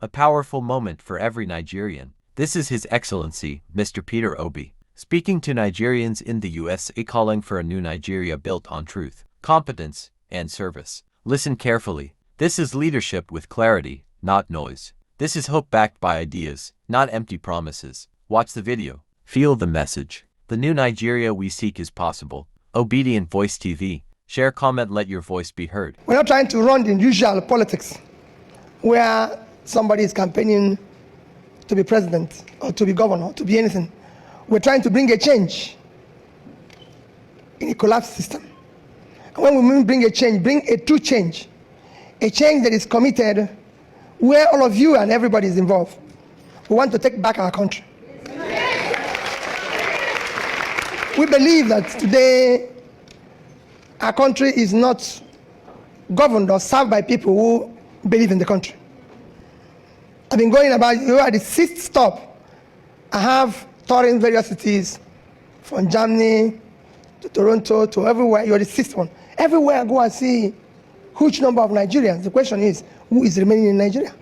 a powerful moment for every Nigerian. This is His Excellency, Mr. Peter Obi, speaking to Nigerians in the USA, calling for a new Nigeria built on truth, competence, and service. Listen carefully. This is leadership with clarity, not noise. This is hope backed by ideas, not empty promises. Watch the video. Feel the message. The new Nigeria we seek is possible. Obedient Voice TV. Share, comment, let your voice be heard. We're not trying to run the usual politics where somebody is campaigning to be president or to be governor, to be anything. We're trying to bring a change in a collapsed system. And when we mean bring a change, bring a true change. A change that is committed where all of you and everybody is involved. We want to take back our country. We believe that today our country is not governed or served by people who believe in the country. I've been going about, you are the sixth stop. I have touring various cities from Germany to Toronto to everywhere. You're the sixth one. Everywhere I go and see huge number of Nigerians. The question is, who is remaining in Nigeria?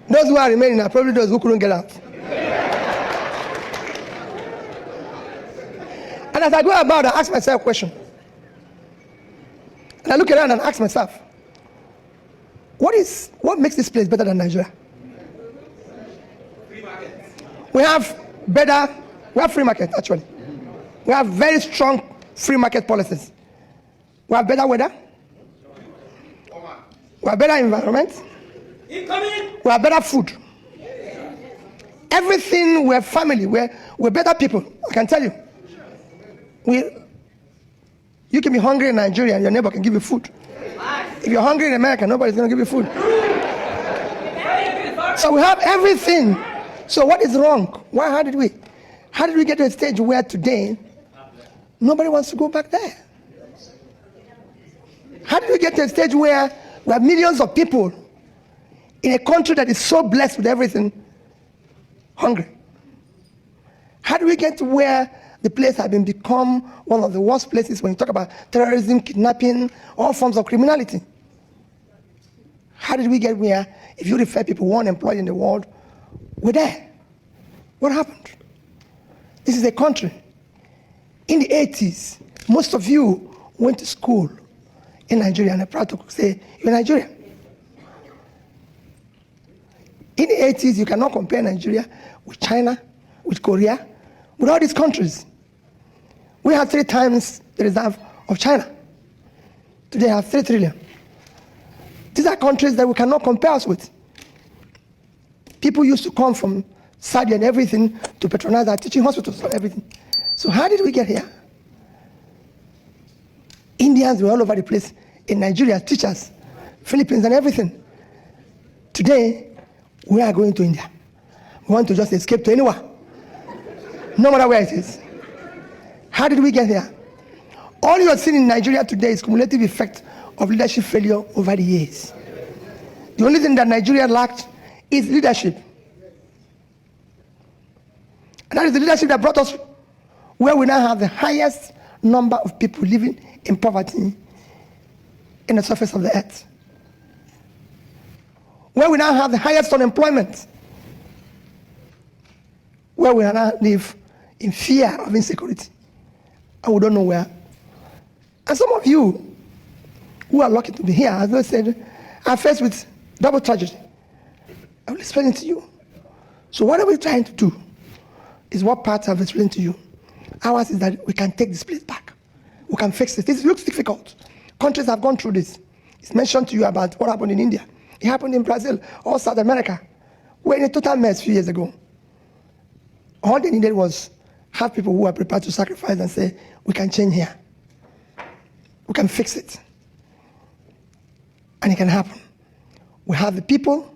Those who are remaining are probably those who couldn't get out. And as I go about, I ask myself a question. And I look around and ask myself, what makes this place better than Nigeria? We have free market, actually. We have very strong free market policies. We have better weather. We have better environment. We have better food. Everything, we're family, we're better people, I can tell you. You can be hungry in Nigeria and your neighbor can give you food. If you're hungry in America, nobody's going to give you food. So we have everything. So what is wrong? How did we get to a stage where today nobody wants to go back there? How did we get to a stage where we have millions of people in a country that is so blessed with everything hungry? How do we get to where the place has become one of the worst places when you talk about terrorism, kidnapping, all forms of criminality? How did we get where, if you refer people who are unemployed in the world, we're there? What happened? This is a country. In the 80s, most of you went to school in Nigeria, and I'm proud to say you're Nigerian. In the 80s, you cannot compare Nigeria with China, with Korea, with all these countries. We have 3 times the reserve of China. Today, I have 3 trillion. These are countries that we cannot compare us with. People used to come from Saudi and everything to patronize our teaching hospitals and everything. So how did we get here? Indians were all over the place in Nigeria, teachers, Philippines and everything. Today, we are going to India. We want to just escape to anywhere, no matter where it is. How did we get here? All you are seeing in Nigeria today is cumulative effect of leadership failure over the years. The only thing that Nigeria lacked is leadership. And that is the leadership that brought us where we now have the highest number of people living in poverty in the surface of the earth. Where we now have the highest unemployment. Where we now live in fear of insecurity. And we don't know where. And some of you who are lucky to be here, as I said, are faced with double tragedy. I will explain it to you. So what are we trying to do? Is what part I've explained to you. Ours is that we can take this place back. We can fix it. This looks difficult. Countries have gone through this. It's mentioned to you about what happened in India. It happened in Brazil or South America. We're in a total mess a few years ago. All they needed was have people who are prepared to sacrifice and say, we can change here. We can fix it. And it can happen. We have the people.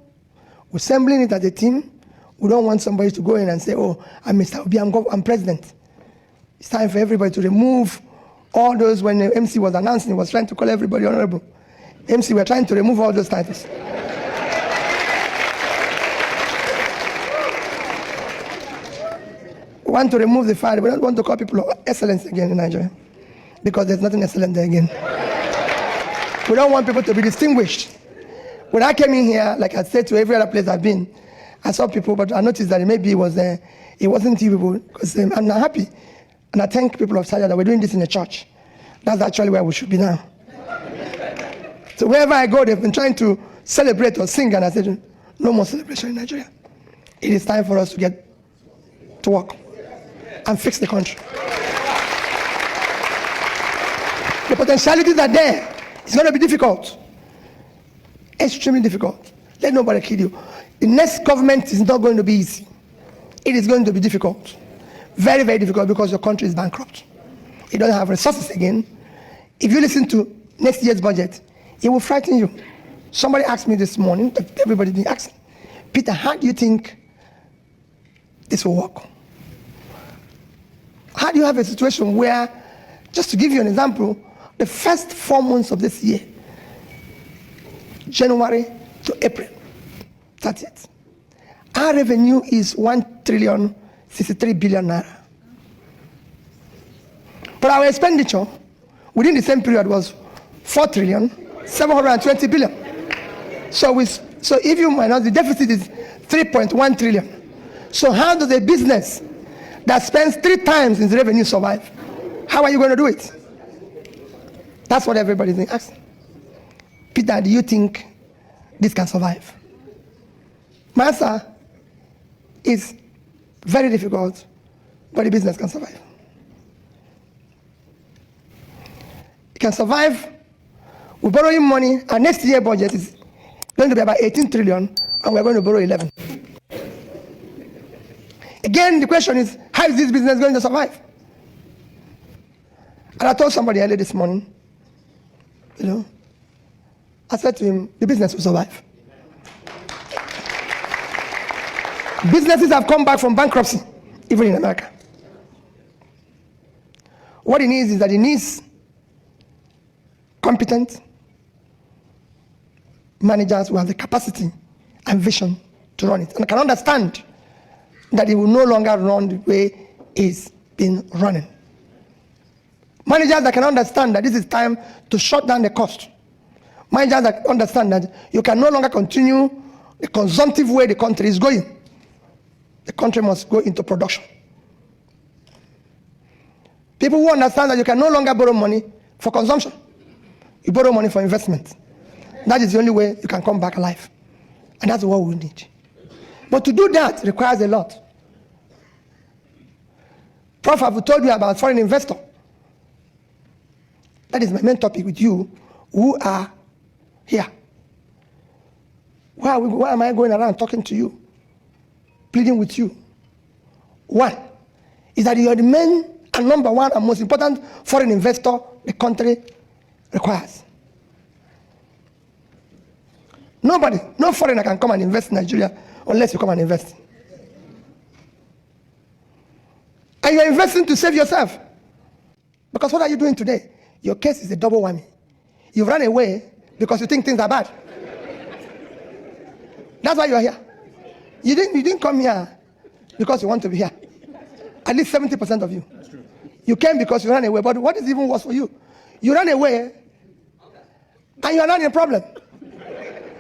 We're assembling it as a team. We don't want somebody to go in and say, oh, I'm Mr. Obi, I'm president. It's time for everybody to remove all those. When the MC was announcing, he was trying to call everybody honorable. MC, we're trying to remove all those titles. We want to remove the fire. We don't want to call people Excellency again in Nigeria. because there's nothing excellent there again. We don't want people to be distinguished. When I came in here, like I said to every other place I've been, I saw people, but I noticed that maybe it wasn't you people, because I'm not happy. And I thank people of Sadia that we're doing this in the church. That's actually where we should be now. So wherever I go, they've been trying to celebrate or sing, and I said, no more celebration in Nigeria. It is time for us to get to work and fix the country. The potentialities are there. It's going to be difficult. Extremely difficult. Let nobody kid you. The next government is not going to be easy. It is going to be difficult. Very, very difficult, because your country is bankrupt. You don't have resources again. If you listen to next year's budget, it will frighten you. Somebody asked me this morning, everybody been asking, Peter, how do you think this will work? How do you have a situation where, just to give you an example, the first 4 months of this year, January to April 30th, our revenue is 1,063 billion naira. But our expenditure within the same period was 4,720 billion. So if you minus, the deficit is 3.1 trillion. So how does a business that spends 3 times its revenue survive? How are you going to do it? That's what everybody's asking. Peter, do you think this can survive? My answer is very difficult, but the business can survive. It can survive. We're borrowing money. Our next year budget is going to be about 18 trillion, and we're going to borrow 11. Again, the question is, how is this business going to survive? And I told somebody earlier this morning, I said to him, the business will survive. Businesses have come back from bankruptcy, even in America. What it needs is that it needs competent managers who have the capacity and vision to run it, and can understand that it will no longer run the way it's been running. Managers that can understand that this is time to shut down the cost. Managers that understand that you can no longer continue the consumptive way the country is going. The country must go into production. People who understand that you can no longer borrow money for consumption. You borrow money for investment. That is the only way you can come back alive. And that's what we need. But to do that requires a lot. Prof, I've told you about foreign investor. That is my main topic with you who are here. Why am I going around talking to you, pleading with you? One is that you are the main and number one and most important foreign investor the country requires. Nobody, no foreigner can come and invest in Nigeria unless you come and invest. And you're investing to save yourself. Because what are you doing today? Your case is a double whammy. You've run away because you think things are bad. That's why you're here. You didn't come here because you want to be here. At least 70% of you. That's true. You came because you ran away. But what is even worse for you? You ran away and you are not in a problem.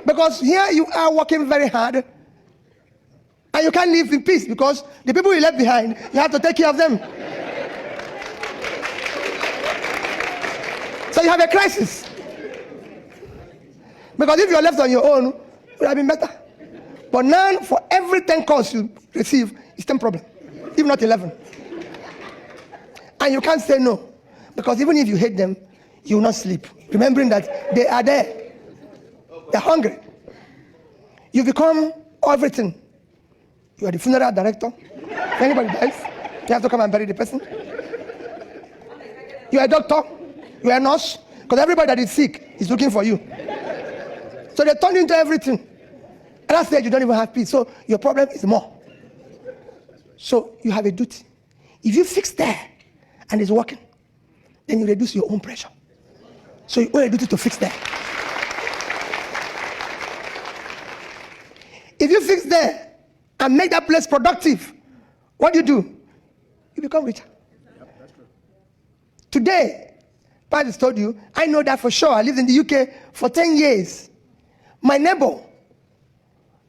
Because here you are working very hard and you can't live in peace because the people you left behind, you have to take care of them. So you have a crisis. Because if you're left on your own, it would have been better. But now, for every 10 calls you receive, it's 10 problems, if not 11. And you can't say no. Because even if you hate them, you will not sleep. Remembering that they are there. They're hungry. You become everything. You are the funeral director. If anybody dies, you have to come and bury the person. You are a doctor. You are a nurse. Because everybody that is sick is looking for you. So they turn you into everything. And that's why you don't even have peace. So your problem is more. So you have a duty. If you fix there and it's working, then you reduce your own pressure. So you owe a duty to fix there. If you fix there and make that place productive, what do? You become richer. Yep, that's true. Today, Pat told you, I know that for sure. I lived in the UK for 10 years. My neighbor,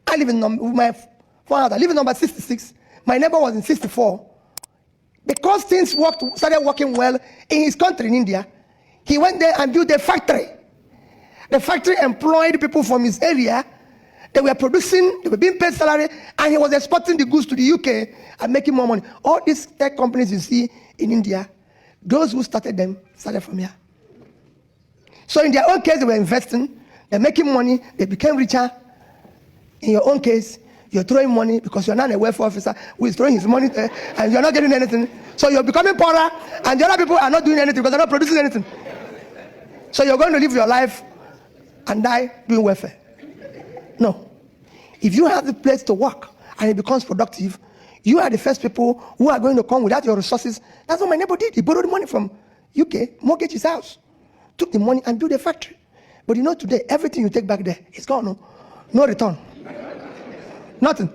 I live in number 66. My neighbor was in 64. Because things started working well in his country, in India, he went there and built a factory. The factory employed people from his area. They were producing, they were being paid salary, and he was exporting the goods to the UK and making more money. All these tech companies you see in India, those who started them started from here. So in their own case, they were investing, they're making money, they became richer. In your own case, you're throwing money because you're not a welfare officer who is throwing his money there, and you're not getting anything. So you're becoming poorer, and the other people are not doing anything because they're not producing anything. So you're going to live your life and die doing welfare. No. If you have the place to work and it becomes productive, you are the first people who are going to come without your resources. That's what my neighbor did. He borrowed money from UK, mortgaged his house, took the money and built a factory. But you know today, everything you take back there is gone. No return. Nothing.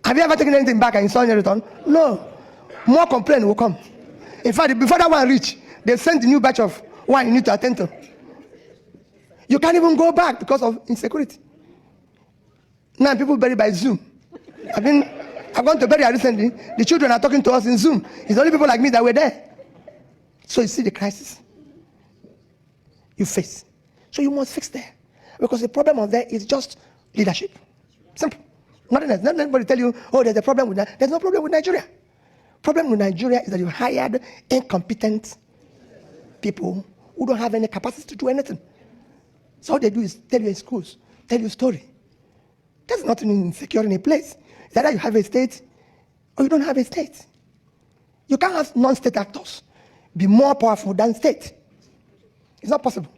Have you ever taken anything back and you saw any return? No. More complaint will come. In fact, before that one reach, they sent a new batch of one you need to attend to. You can't even go back because of insecurity. Now people bury by Zoom. I've gone to burial recently. The children are talking to us in Zoom. It's the only people like me that were there. So you see the crisis you face. So you must fix there. Because the problem of there is just leadership. Simple. Nothing else. Not anybody tell you, oh, there's a problem with that. There's no problem with Nigeria. Problem with Nigeria is that you hired incompetent people who don't have any capacity to do anything. So all they do is tell you in schools, tell you a story. There's nothing insecure in a place. It's either you have a state or you don't have a state. You can't have non-state actors be more powerful than state. It's not possible.